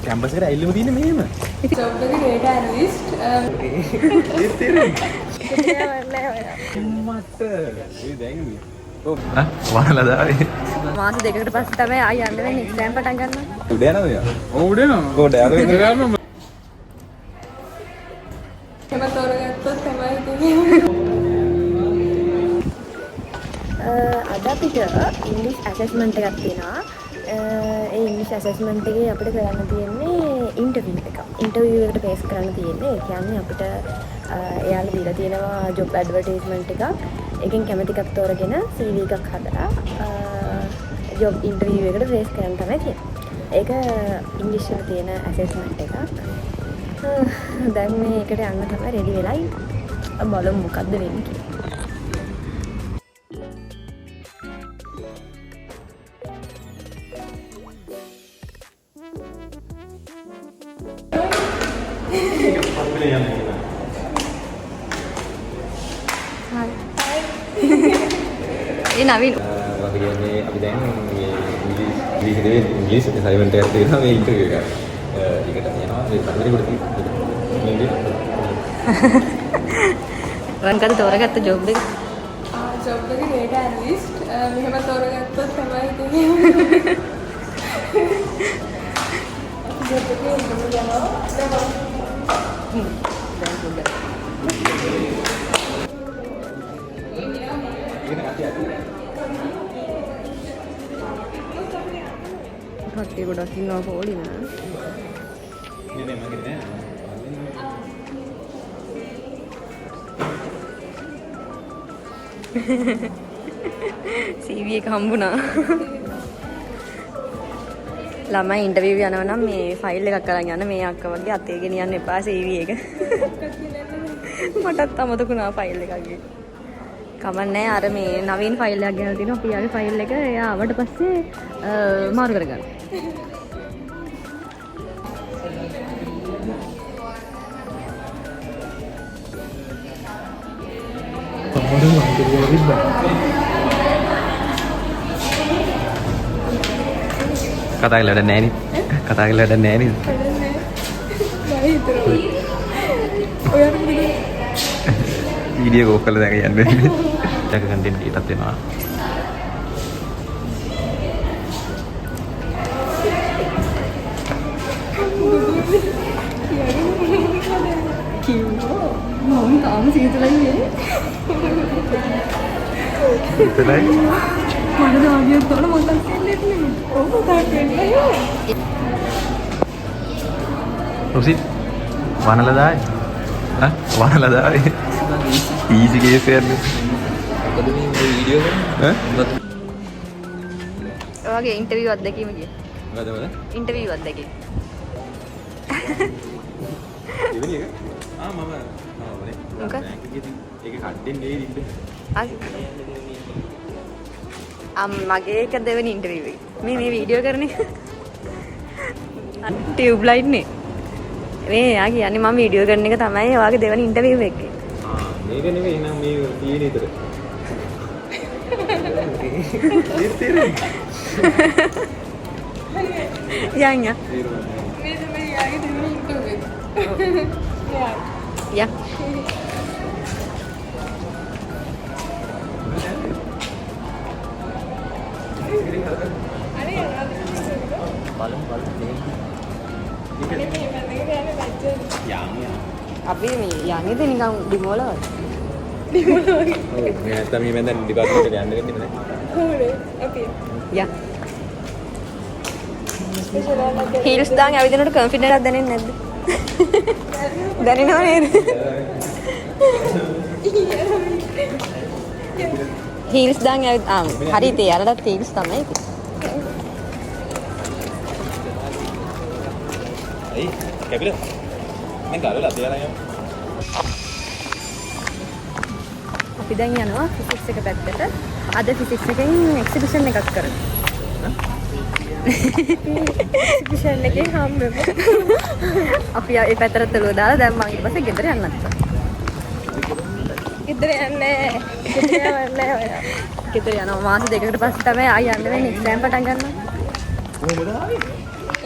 Campus එකට ඇවිල්ලාම තියෙන්නේ මෙහෙම. ජොබ් එකේ data analyst ඒ තේරෙන්නේ. මට ඒ දැන් ඔව් වහලා දාවේ. මාස දෙකකට පස්සේ තමයි ආය යන්න වෙන්නේ එක්සෑම් පටන් ගන්න. උඩ යනවද යා? ඔව් උඩ යනවා. කොහොමද යාළුවා? එහෙම තෝරගත්තොත් තමයි තියෙන්නේ. අද අපිට ඉංග්‍රීසි ඇසස්මන්ට් එකක් තියෙනවා. ඒ ඉංග්‍රීසි ඇසස්මන්ට් එකේ අපිට කරන්න තියෙන්නේ ඉන්ටර්විව් එකක්. ඉන්ටර්විව් එකට ෆේස් කරන්න තියෙන්නේ. ඒ කියන්නේ අපිට එයාලා දීලා තියෙනවා ජොබ් ඇඩ්වර්ටයිස්මන්ට් එකක්. එකෙන් කැමති එකක් තෝරගෙන CV එකක් හදලා ජොබ් ඉන්ටර්විව් එකට ෆේස් කරන්න තමයි තියෙන්නේ. ඒක ඉංග්‍රීසි වල තියෙන ඇසස්මන්ට් එකක්. දැන් මේ එකට යන්න තමයි රෙඩි වෙලා ඉන්නේ. බලමු මොකද්ද වෙන්නේ කියලා. ඒ නවීන අපි කියන්නේ අපි දැන් මේ ඉංග්‍රීසි අසයින්මන්ට් එකක් තියෙනවා මේ ඉන්ටර්විව් එක. ඒකට යනවා ඒ පරිවර්තන රන්කද තෝරගත්ත ජොබ් එක. ජොබ් එකේ data analyst මෙහෙම තෝරගත්තොත් තමයි තියෙන්නේ. ජොබ් එකේ ඉන්න යනවා. කට්ටිය ගොඩක් ඉන්නවා පොලිම. නේ මගේ නෑ. CV එක හම්බුණා. ළමයි ඉන්ටර්විව් යනවා නම් මේ ෆයිල් එකක් අරන් යන්න මේ අක්කා වගේ අතේ ගෙනියන්න එපා CV එක. මටත් අමතකුණා ෆයිල් එකක් ගේ. කමන්නේ අර මේ නවීන ෆයිල් එකක් ගෙනල්ලා තිනවා. අපි ආගේ ෆයිල් එක එයා ආවට පස්සේ මාරු කරගන්න. කතා කරලා වැඩක් නෑ නේ. කතා කරලා වැඩක් නෑ නේ. වීඩියෝ කෝල් කරලා දැන් යන්නේ. දැක කන්ටෙන්ට් එකක් දෙනවා. කිව්වා මම තාම සීතලයි නේ. සීතලයි. මට දාගියක් තෝරන මම දැක්කේ නේ. ඔව් තාක්කේ. රුසිත් වනලා දායි. හා වනලා දායි. ඊසි කේස් එකක්. මොකද මේ වීඩියෝ එක? ඔයාගේ ඉන්ටර්විව් අත්දැකීම කිය. මොකද මොකද? ඉන්ටර්විව් අත්දැකීම. දෙවෙනි එක? මම මොකද? ඒක කඩෙන් නේ ඉන්නේ. මගේ එක දෙවෙනි ඉන්ටර්විව් එක. මේ වීඩියෝ කරන්නේ. ටියුබ් ලයිට් නේ. මේ යා කියන්නේ මම වීඩියෝ කරන එක තමයි ඔයාගේ දෙවෙනි ඉන්ටර්විව් එක. මේක නෙමෙයි නම් මේ තියෙන විතර. ඒ තේරෙන්නේ. යන් මේ තමයි යාගේ දෙවෙනි ඉන්ටර්විව් එක. යා. අපි මේ යන්නේද නිකන් ඩිමෝල වගේ. ඩිමෝල වගේ. ඔව් මේ නැත්තම් මේ මම දැන් ඩිපාර්ට්මන්ට් එකට යන්න වෙන්නේ නැහැ. කොහොමද? අපි යා. හීල්ස් දාන් ඇවිදිනකොට කොන්ෆිඩන්ට් එකක් දැනෙන්නේ නැද්ද? දැනෙනව නේද? හීල්ස් දාන් හරි තේ අරලත් හීල්ස් තමයි ඉතින්. ඇයි? කැපිල? මම ගාලා තියලා යමු. අපි දැන් යනවා ෆිසික්ස් එක පැත්තට. අද ෆිසික්ස් එකෙන් එක්සිබිෂන් එකක් කරනවා. එක්සිබිෂන් එකේ හම්බෙමු. අපි ඒ පැත්තට තලුව දාලා දැන් මම ඊට පස්සේ ගෙදර යන්නත්. ගෙදර යන්නේ. ගෙදර යන්නේ ඔයා. ගෙදර යනවා මාස දෙකකට පස්සේ තමයි ආය යන්න වෙන්නේ එක්සෑම් පටන් ගන්නවා. කොහොමද ආවේ?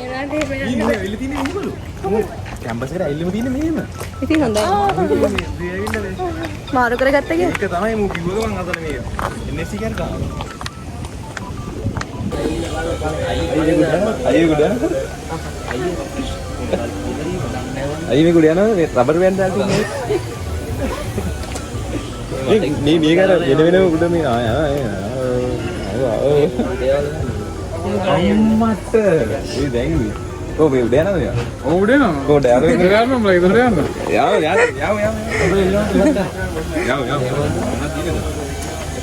එනවාට එහෙම ඊ යන්න. මේ ඇවිල්ලා තියෙන්නේ මොකද? කැම්පස් එකට ඇවිල්ලාම තියෙන්නේ මෙහෙම. ඉතින් හොඳයි. මේ ඇවිල්ලා මාරු කරගත්ත කිය. ඒක තමයි මම කිව්වද මං අතන මේ NSC කියන කාම. අයියේ ගුඩ යනවා. අයියේ මේ ගුඩ යනවා මේ රබර් බෑන්ඩ් දාලා තියෙන්නේ. මේ කර වෙන ගුඩ මේ අම්මට ඒ දැන් ඔව් මේ උඩ යනවද යා? ඔව් උඩ යනවා. කොහොමද යන්නේ? ඉතර යන්න මම ඉතර යන්න. යාව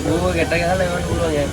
ඕක ගැට ගහලා එවන්න පුළුවන් යක්.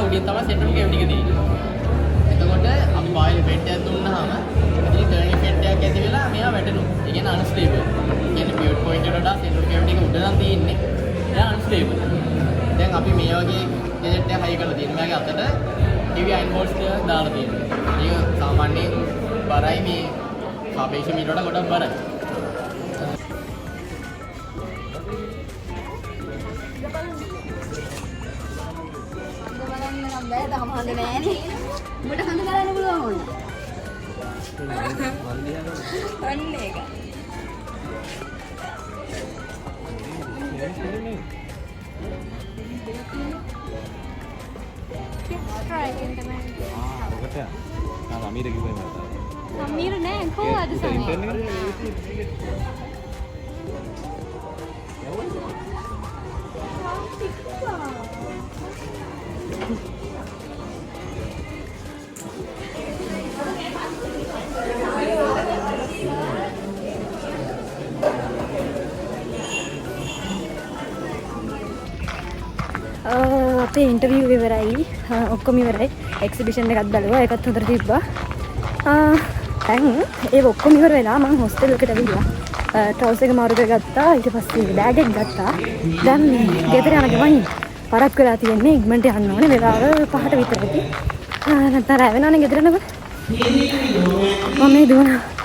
උඩින් තමයි සෙන්ට්‍රල් කේබල් එක තියෙන්නේ. එතකොට අපි බාහිර පෙට්ටියක් දුන්නාම ඉතින් ටර්නින් පෙට්ටියක් ඇති වෙලා මෙයා වැටෙනවා. ඒ කියන්නේ අන්ස්ටේබල්. ඒ කියන්නේ පිවට් පොයින්ට් එකට වඩා සෙන්ට්‍රල් කේබල් එක උඩ නම් තියෙන්නේ. එයා අන්ස්ටේබල්. දැන් අපි මේ වගේ ජෙට් එක හයි කරලා තියෙනවා. මෙයාගේ අතට heavy iron bolts ටික දාලා තියෙනවා. ඒක සාමාන්‍යයෙන් බරයි මේ සාපේක්ෂ මීට වඩා ගොඩක් බරයි. Depan බෑ තාම හොඳ නෑනේ. උඹට හොඳ කරන්න පුළුවන් ඕන. අන්න ඒක. අමීර නෑ කොහොමද සමේ? අපේ ඉන්ටර්විව් ඉවරයි. ඔක්කොම ඉවරයි. එක්සිබිෂන් එකක් බලුවා. ඒකත් හොඳට තිබ්බා. දැන් ඒ ඔක්කොම ඉවර වෙලා මම හොස්ටල් එකට ඇවිල්ලා ට්‍රවුස් එක මාරු කරගත්තා. ඊට පස්සේ බෑග් එක ගත්තා. දැන් ගෙදර යන ගමන් පරක් වෙලා තියෙන්නේ. ඉක්මනට යන්න ඕනේ. වෙලාව 5ට විතර ඇති. නැත්නම් රැ වෙනවනේ ගෙදර යනකොට. මම මේ දුවනවා.